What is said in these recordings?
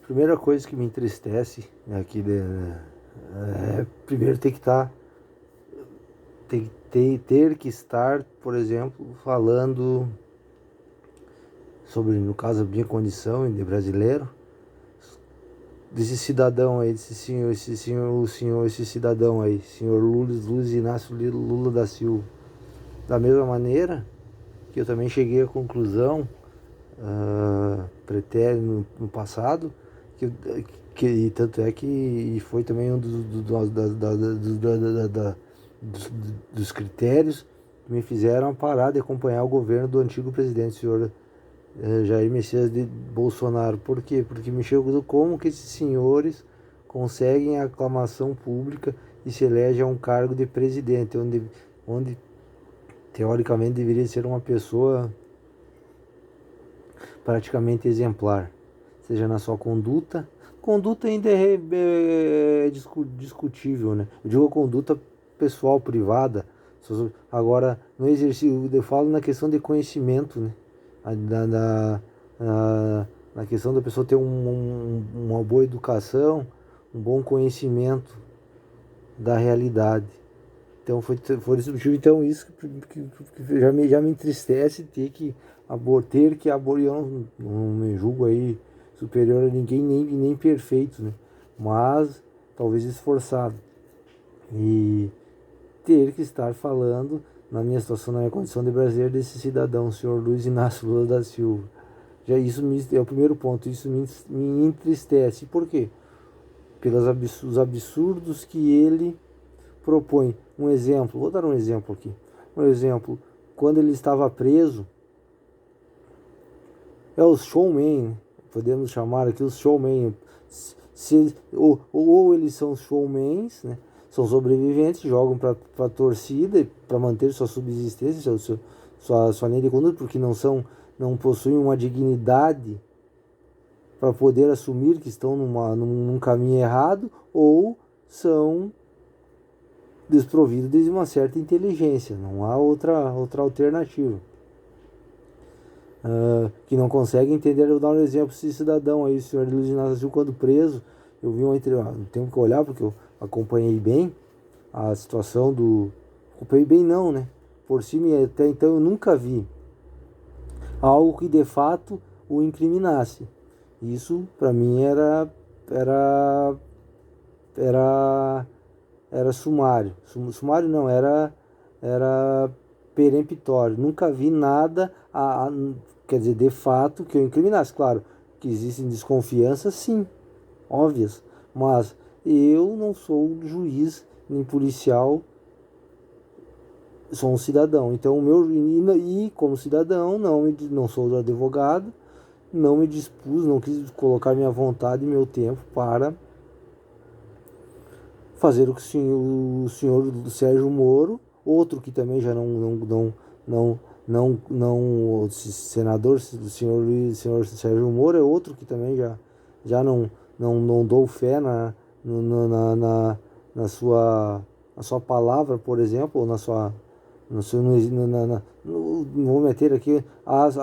Primeira coisa que me entristece aqui primeiro ter que estar, por exemplo, falando sobre, no caso, a minha condição de brasileiro, desse cidadão aí, esse cidadão aí, senhor Luiz Inácio Lula da Silva. Da mesma maneira que eu também cheguei à conclusão, pretérito no passado, que tanto é que foi também um dos critérios que me fizeram parar de acompanhar o governo do antigo presidente, senhor Jair Messias de Bolsonaro. Por quê? Porque me chegou como que esses senhores conseguem a aclamação pública e se elegem a um cargo de presidente, onde teoricamente deveria ser uma pessoa praticamente exemplar, seja na sua conduta. Conduta ainda é discutível, né? Eu digo a conduta pessoal, privada. Agora, no exercício, eu falo na questão de conhecimento, né? Na questão da pessoa ter uma boa educação, um bom conhecimento da realidade. Então foi esse motivo. Então isso que já me entristece ter que abortar. Eu não me julgo aí superior a ninguém, nem perfeito, né? Mas talvez esforçado. E ter que estar falando na minha situação, na minha condição de brasileiro, desse cidadão, o senhor Luiz Inácio Lula da Silva. Já isso é o primeiro ponto, isso me entristece. Por quê? Pelos absurdos que ele propõe. Um exemplo, vou dar um exemplo aqui. Um exemplo, quando ele estava preso, os showmen, podemos chamar aqui os showmen, ou eles são showmens, né? São sobreviventes, jogam para a torcida para manter sua subsistência, sua linha de conduta, porque não possuem uma dignidade para poder assumir que estão num caminho errado, ou são desprovidos de uma certa inteligência. Não há outra alternativa. Que não consegue entender. Eu vou dar um exemplo, esse cidadão aí, o senhor Luiz Inácio, quando preso, eu vi uma entrevista, não tenho que olhar porque eu acompanhei bem a situação acompanhei bem não, né? Por cima, até então eu nunca vi algo que de fato o incriminasse. Isso para mim era sumário. Sumário não, era peremptório. Nunca vi nada, quer dizer, de fato, que eu incriminasse. Claro que existem desconfianças, sim, óbvias, mas eu não sou juiz nem policial, sou um cidadão. Então, como cidadão, não sou advogado, não me dispus, não quis colocar minha vontade e meu tempo para fazer o que o senhor Sérgio Moro, outro que também já o senador, o senhor Sérgio Moro é outro que também já não dou fé na sua palavra, por exemplo, ou na sua no seu, vou meter aqui aí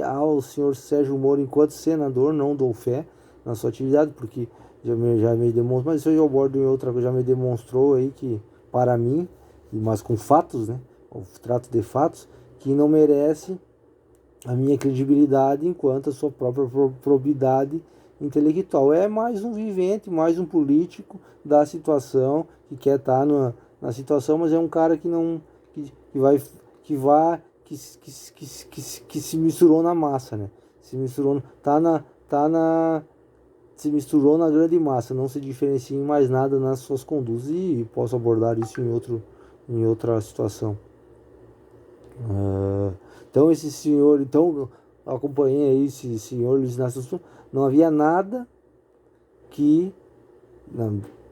ao senhor Sérgio Moro enquanto senador, não dou fé na sua atividade, porque já me demonstrou, mas isso eu abordo em outra coisa, já me demonstrou aí que, para mim, mas com fatos, né, o trato de fatos, que não merece a minha credibilidade enquanto a sua própria probidade intelectual. É mais um vivente, mais um político da situação, que quer estar na situação, mas é um cara que não que se misturou na massa, né? Se misturou, se misturou na grande massa, não se diferencia em mais nada nas suas condutas, e posso abordar isso em outra situação. Então esse senhor, então acompanhei aí esse senhor Luiz Inácio, não havia nada que,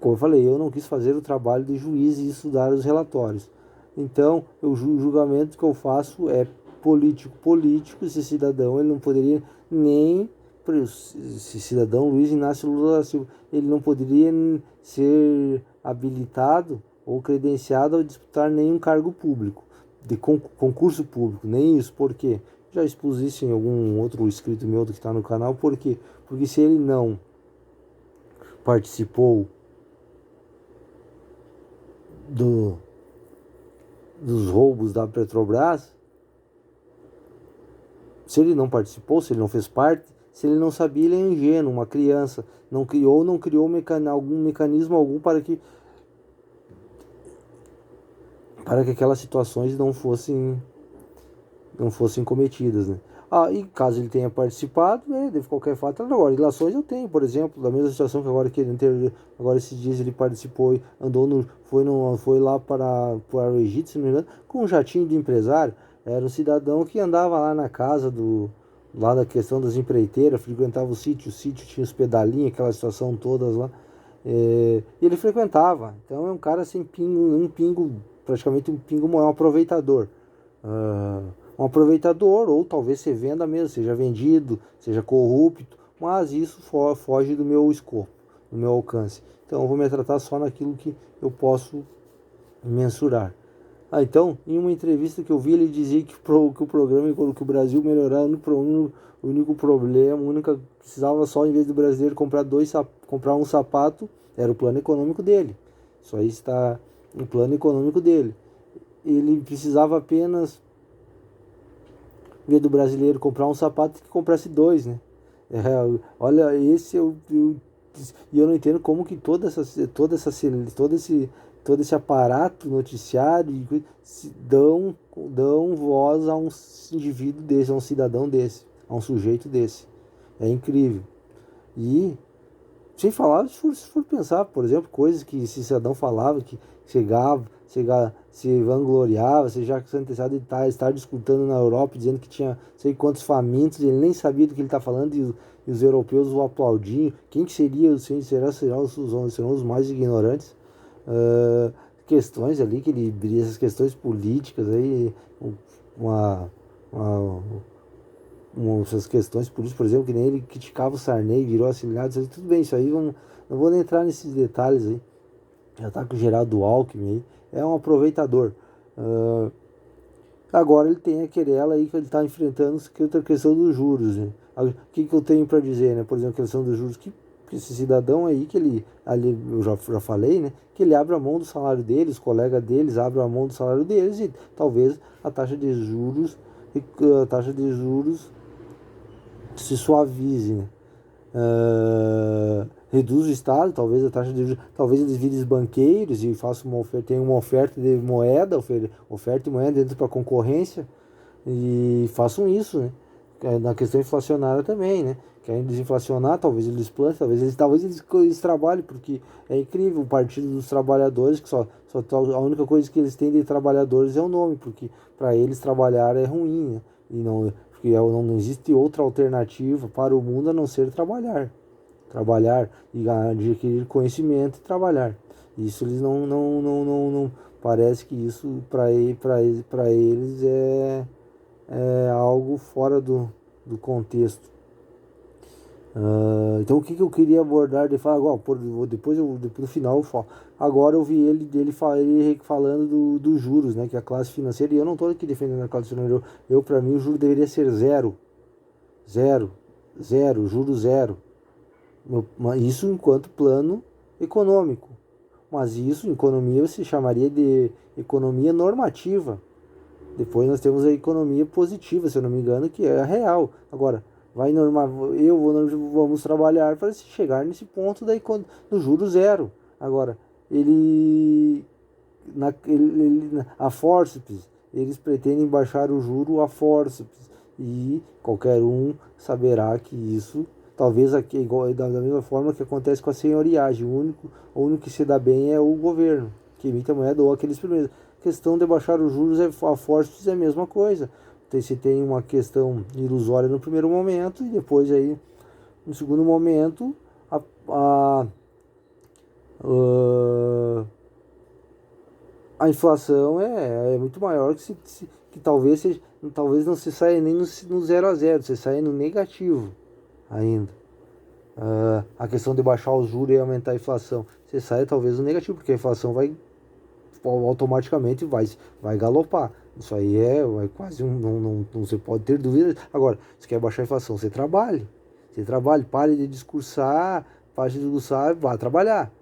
como eu falei, eu não quis fazer o trabalho de juiz e estudar os relatórios. Então o julgamento que eu faço é político. Esse cidadão, ele não poderia nem, esse cidadão Luiz Inácio Lula da Silva, ele não poderia ser habilitado ou credenciado a disputar nenhum cargo público, de concurso público, nem isso. Por quê? já expus isso em algum outro inscrito meu que está no canal, porque se ele não participou dos roubos da Petrobras, se ele não participou, se ele não fez parte, se ele não sabia, ele é ingênuo, uma criança, não criou algum mecanismo algum para que aquelas situações não fossem cometidas, né? E caso ele tenha participado, de qualquer fato, agora, ilações eu tenho, por exemplo, da mesma situação que agora esses dias ele participou, foi lá para o Egito, se não me engano, com um jatinho de empresário. Era um cidadão que andava lá na casa lá da questão das empreiteiras, frequentava o sítio tinha os pedalinhos, aquela situação todas lá, e ele frequentava. Então é um cara sem pingo, praticamente um pingo, um aproveitador. Um aproveitador, ou talvez você venda mesmo, seja vendido, seja corrupto, mas isso foge do meu escopo, do meu alcance. Então eu vou me tratar só naquilo que eu posso mensurar. Então, em uma entrevista que eu vi, ele dizia que o programa, que o Brasil melhorar, o único problema, precisava só, em vez do brasileiro comprar um sapato, era o plano econômico dele. Isso aí está no plano econômico dele. Ele precisava apenas, em vez do brasileiro comprar um sapato, que comprasse dois, né? Olha, e eu não entendo como que todo esse aparato noticiário dão voz a um indivíduo desse, a um cidadão desse, a um sujeito desse. É incrível. E sem falar, se for pensar, por exemplo, coisas que esse cidadão falava, que se vangloriava, se já antecipado de estar discutindo na Europa, dizendo que tinha sei quantos famintos, ele nem sabia do que ele está falando, e os europeus o aplaudiam. Quem que seria? Serão os mais ignorantes. Questões ali, essas questões políticas aí, essas questões políticas, por exemplo, que nem ele criticava o Sarney, virou assimilado, tudo bem, isso aí não vou nem entrar nesses detalhes aí. Já tá com o Geraldo Alckmin aí, é um aproveitador. Agora ele tem a querela aí que ele está enfrentando, que é outra questão dos juros, né? O que eu tenho para dizer, né? Por exemplo, a questão dos juros, que esse cidadão aí, que ele, ali eu já falei, né? Que ele abre a mão do salário dele, os colegas deles abrem a mão do salário deles, e talvez a taxa de juros se suavize, né? Reduz o Estado, talvez a taxa de juros, talvez eles virem banqueiros e façam tenham uma oferta de moeda, oferta de moeda dentro para concorrência, e façam isso, né? Na questão inflacionária também, né? Querem desinflacionar, talvez eles plantem, talvez eles trabalhem, porque é incrível, o Partido dos Trabalhadores, que a única coisa que eles têm de trabalhadores é o nome, porque para eles trabalhar é ruim, né? Porque não existe outra alternativa para o mundo a não ser trabalhar e adquirir conhecimento e trabalhar. Isso eles não parece que isso para eles é algo fora do contexto. Então o que eu queria abordar de falar agora, depois no final eu falo. Agora eu vi ele falando dos juros, né, que é a classe financeira, e eu não estou aqui defendendo a classe financeira. Para mim o juro deveria ser zero, juro zero. Isso enquanto plano econômico, mas isso em economia se chamaria de economia normativa. Depois nós temos a economia positiva, se eu não me engano, que é a real. Agora, vamos trabalhar para chegar nesse ponto do juro zero. Agora, a forceps, eles pretendem baixar o juro a forceps, e qualquer um saberá que isso, talvez aqui, da mesma forma que acontece com a senhoriagem, o único que se dá bem é o governo, que emite a moeda, ou aqueles primeiros. A questão de baixar os juros, a forceps é a mesma coisa. Você tem uma questão ilusória no primeiro momento, e depois aí, no segundo momento, a inflação é muito maior, que talvez não se saia nem no 0 a 0, você saia no negativo ainda. A questão de baixar os juros e aumentar a inflação, você sai talvez no negativo, porque a inflação vai automaticamente vai galopar. Isso aí é quase não se pode ter dúvida. Agora, se quer baixar a inflação, você trabalhe. Você trabalhe, pare de discursar, vá trabalhar.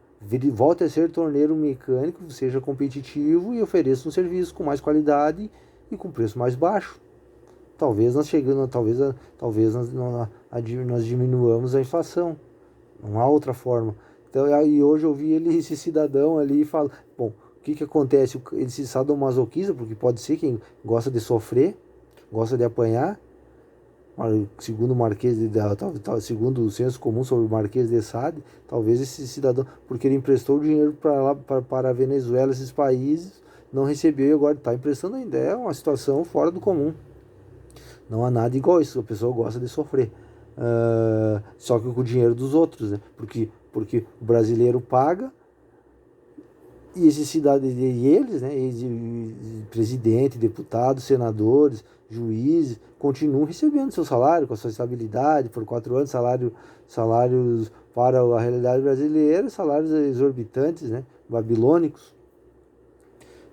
Volte a ser torneiro mecânico, seja competitivo e ofereça um serviço com mais qualidade e com preço mais baixo. Talvez nós diminuamos a inflação. Não há outra forma. Então, aí hoje eu vi esse cidadão ali e falo, bom, o que que acontece? Ele se sadomasoquista, porque pode ser quem gosta de sofrer, gosta de apanhar, segundo o Marquês de, segundo o senso comum sobre o Marquês de Sade, talvez esse cidadão, porque ele emprestou dinheiro para a Venezuela, esses países, não recebeu e agora está emprestando ainda. É uma situação fora do comum. Não há nada igual isso, a pessoa gosta de sofrer. Só que com o dinheiro dos outros, né? Porque o brasileiro paga e esses cidadãos, e eles, né? Presidente, deputados, senadores, juízes, continuam recebendo seu salário com a sua estabilidade por 4 anos, salários para a realidade brasileira, salários exorbitantes, né? Babilônicos.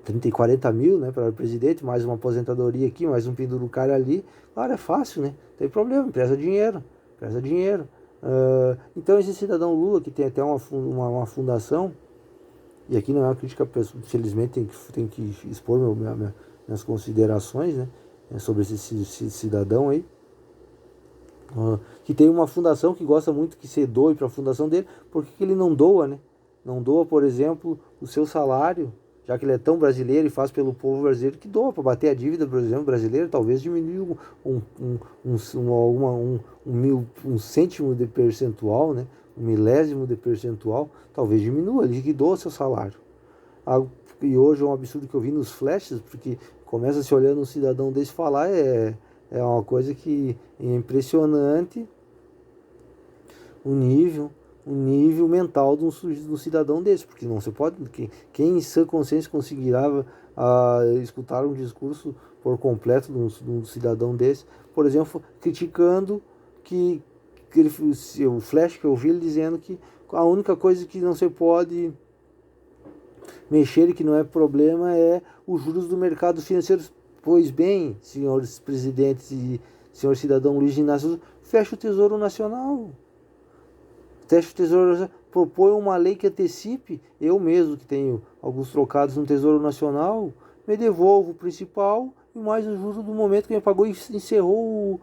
30 e 40 mil, né, para o presidente, mais uma aposentadoria aqui, mais um pendurucário ali. Claro, é fácil, né? Não tem problema, empresta dinheiro, empresta dinheiro. Então esse cidadão Lula, que tem até uma fundação, e aqui não é uma crítica, infelizmente tem que expor minhas considerações, né, sobre esse cidadão aí, que tem uma fundação que gosta muito que se doe para a fundação dele. Por que ele não doa, né? Não doa, por exemplo, o seu salário, já que ele é tão brasileiro e faz pelo povo brasileiro, que doa para bater a dívida, por exemplo, brasileira, talvez diminuir um cêntimo de percentual, né? Um milésimo de percentual, talvez diminua, ele que doa seu salário. E hoje é um absurdo que eu vi nos flashes, porque começa se olhando um cidadão desse falar, é uma coisa que é impressionante o nível mental de um cidadão desse, porque não se pode, quem em sã consciência conseguirá escutar um discurso por completo de um cidadão desse, por exemplo, criticando o flash que eu vi ele dizendo que a única coisa que não se pode mexer e que não é problema é os juros do mercado financeiro. Pois bem, senhores presidentes e senhor cidadão Luiz Inácio, fecha o Tesouro Nacional. Fecha o Tesouro Nacional. Propõe uma lei que antecipe, eu mesmo que tenho alguns trocados no Tesouro Nacional, me devolvo o principal e mais o juro do momento que me pagou e encerrou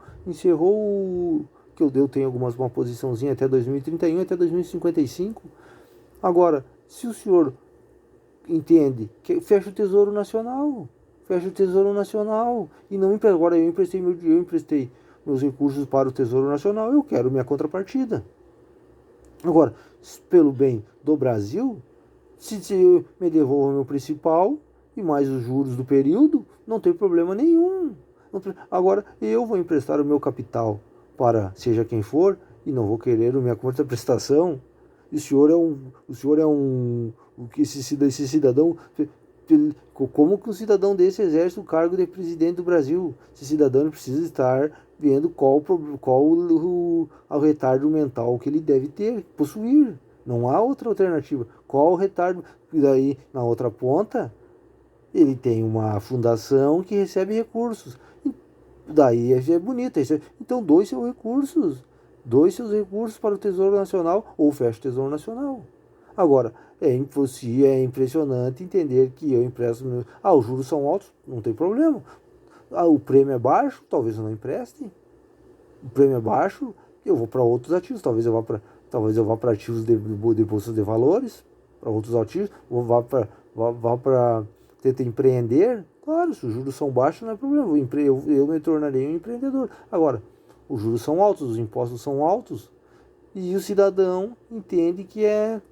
que eu tenho uma posiçãozinha até 2031, até 2055. Agora, se o senhor entende que fecha o Tesouro Nacional, e não agora eu emprestei meus recursos para o Tesouro Nacional, eu quero minha contrapartida. Agora, pelo bem do Brasil, se me devolva meu principal e mais os juros do período, não tem problema nenhum. Agora, eu vou emprestar o meu capital para seja quem for e não vou querer a minha contraprestação. E esse cidadão, como que um cidadão desse exerce o cargo de presidente do Brasil? Esse cidadão precisa estar vendo qual o retardo mental que ele deve possuir. Não há outra alternativa. Qual o retardo? E daí, na outra ponta, ele tem uma fundação que recebe recursos. E daí é bonito. Então, doe seus recursos. Doe seus recursos para o Tesouro Nacional ou feche o Tesouro Nacional. Agora, é impressionante entender que eu empresto... os juros são altos, não tem problema. O prêmio é baixo, talvez eu não empreste. O prêmio é baixo, eu vou para outros ativos. Talvez eu vá para ativos de bolsa de valores, para outros ativos. Vá para tentar empreender. Claro, se os juros são baixos, não é problema. Eu me tornarei um empreendedor. Agora, os juros são altos, os impostos são altos, e o cidadão entende que ele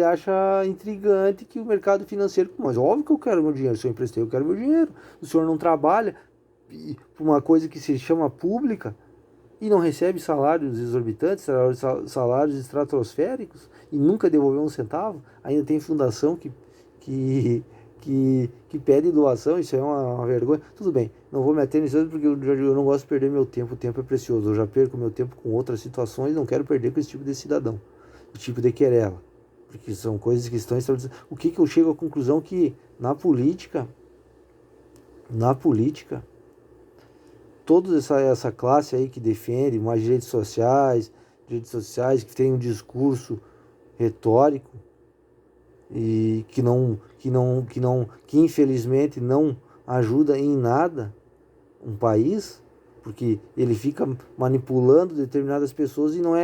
acha intrigante que o mercado financeiro, mas óbvio que eu quero meu dinheiro, se eu emprestei eu quero meu dinheiro. O senhor não trabalha por uma coisa que se chama pública e não recebe salários exorbitantes, salários estratosféricos e nunca devolveu um centavo, ainda tem fundação que pede doação, isso é uma vergonha. Tudo bem, não vou me ater nisso porque eu não gosto de perder meu tempo, o tempo é precioso. Eu já perco meu tempo com outras situações, não quero perder com esse tipo de cidadão, esse tipo de querela. porque são coisas que estão estabelecidas. O que eu chego à conclusão que na política, toda essa classe aí que defende mais direitos sociais, que tem um discurso retórico e que infelizmente não ajuda em nada um país, porque ele fica manipulando determinadas pessoas e não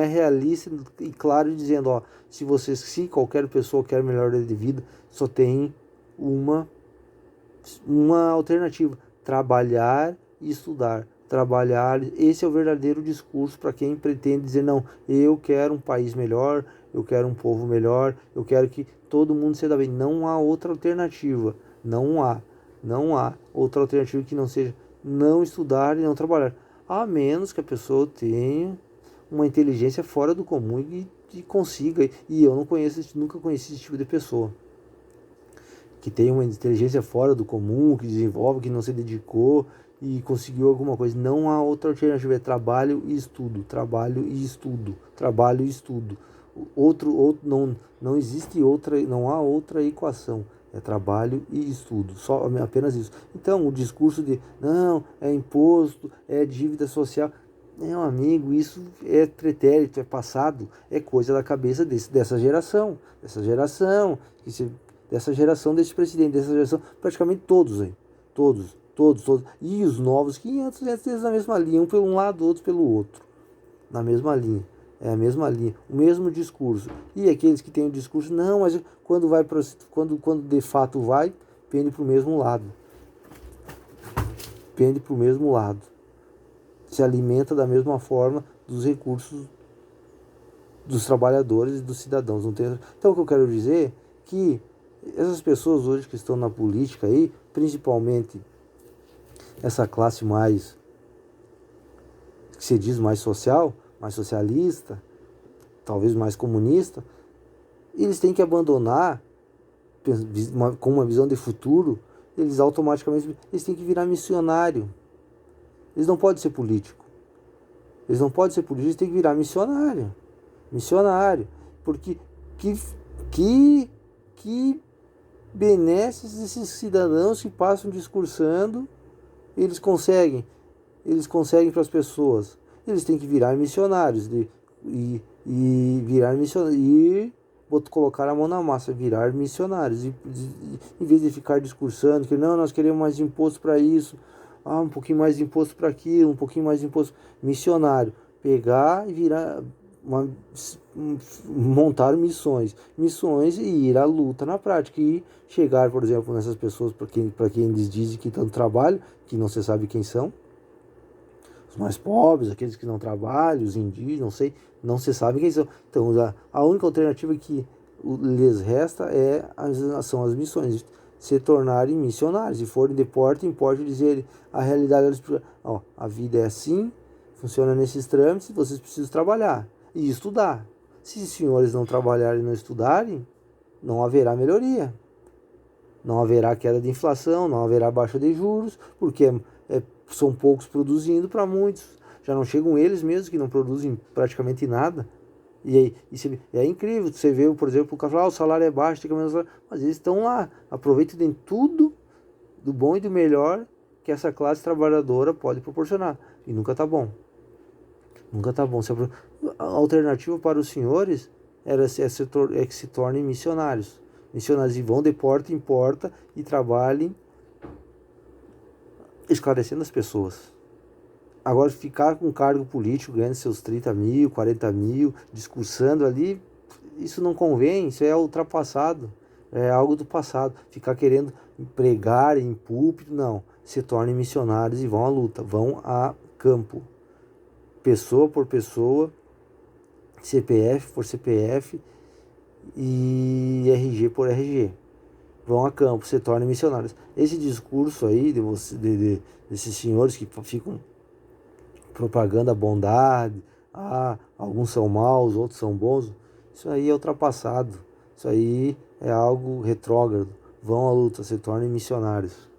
é realista e claro dizendo, ó, se qualquer pessoa quer melhoria de vida, só tem uma alternativa: trabalhar e estudar. Trabalhar, esse é o verdadeiro discurso para quem pretende dizer, não, eu quero um país melhor, eu quero um povo melhor, eu quero que todo mundo se dê bem. Não há outra alternativa, não há outra alternativa que não seja não estudar e não trabalhar, a menos que a pessoa tenha uma inteligência fora do comum e consiga, e eu nunca conheci esse tipo de pessoa que tem uma inteligência fora do comum, que desenvolve, que não se dedicou e conseguiu alguma coisa. Não há outra alternativa, é trabalho e estudo, trabalho e estudo, trabalho e estudo. Não existe outra, não há outra equação. É trabalho e estudo, só apenas isso. Então, o discurso de não, é imposto, é dívida social, meu amigo, isso é pretérito, é passado, é coisa da cabeça dessa geração, desse presidente, dessa geração, praticamente todos aí, todos. E os novos que antes eles na mesma linha, um pelo um lado, outro pelo outro, na mesma linha. É a mesma linha, o mesmo discurso. E aqueles que têm o discurso, não, mas quando de fato vai, pende para o mesmo lado. Se alimenta da mesma forma dos recursos dos trabalhadores e dos cidadãos. Não tem... Então o que eu quero dizer é que essas pessoas hoje que estão na política aí, principalmente essa classe mais, que se diz mais social, mais socialista, talvez mais comunista, eles têm que abandonar, com uma visão de futuro, eles têm que virar missionário. Eles não podem ser político. Eles têm que virar missionário. Porque que benesses esses cidadãos que passam discursando, eles conseguem para as pessoas. Eles têm que virar missionários colocar a mão na massa, virar missionários, em vez de ficar discursando que não, nós queremos mais imposto para isso, um pouquinho mais de imposto para aquilo, um pouquinho mais de imposto. Missionário, pegar e virar, montar missões e ir à luta na prática e chegar, por exemplo, nessas pessoas para quem eles dizem que estão no trabalho, que não se sabe quem são, os mais pobres, aqueles que não trabalham, os indígenas, não se sabe quem são. Então a única alternativa que lhes resta são as missões, se tornarem missionários, se forem de porta em porta dizer a realidade, a vida é assim, funciona nesses trâmites, vocês precisam trabalhar e estudar. Se os senhores não trabalharem e não estudarem, não haverá melhoria, não haverá queda de inflação, não haverá baixa de juros, porque são poucos produzindo para muitos. Já não chegam eles mesmos que não produzem praticamente nada. E é incrível, você vê, por exemplo, o cara fala, o salário é baixo, tem que aumentar o salário. Mas eles estão lá, aproveitem tudo do bom e do melhor que essa classe trabalhadora pode proporcionar. E nunca tá bom. A alternativa para os senhores é que se tornem missionários. Missionários e vão de porta em porta e trabalhem esclarecendo as pessoas. Agora, ficar com cargo político, ganhando seus 30 mil, 40 mil, discursando ali, isso não convém, isso é ultrapassado, é algo do passado. Ficar querendo pregar em púlpito, não. Se tornem missionários e vão à luta, vão a campo. Pessoa por pessoa, CPF por CPF e RG por RG. Vão a campo, se tornem missionários. Esse discurso aí desses senhores que ficam propagando a bondade, alguns são maus, outros são bons, isso aí é ultrapassado, isso aí é algo retrógrado. Vão à luta, se tornem missionários.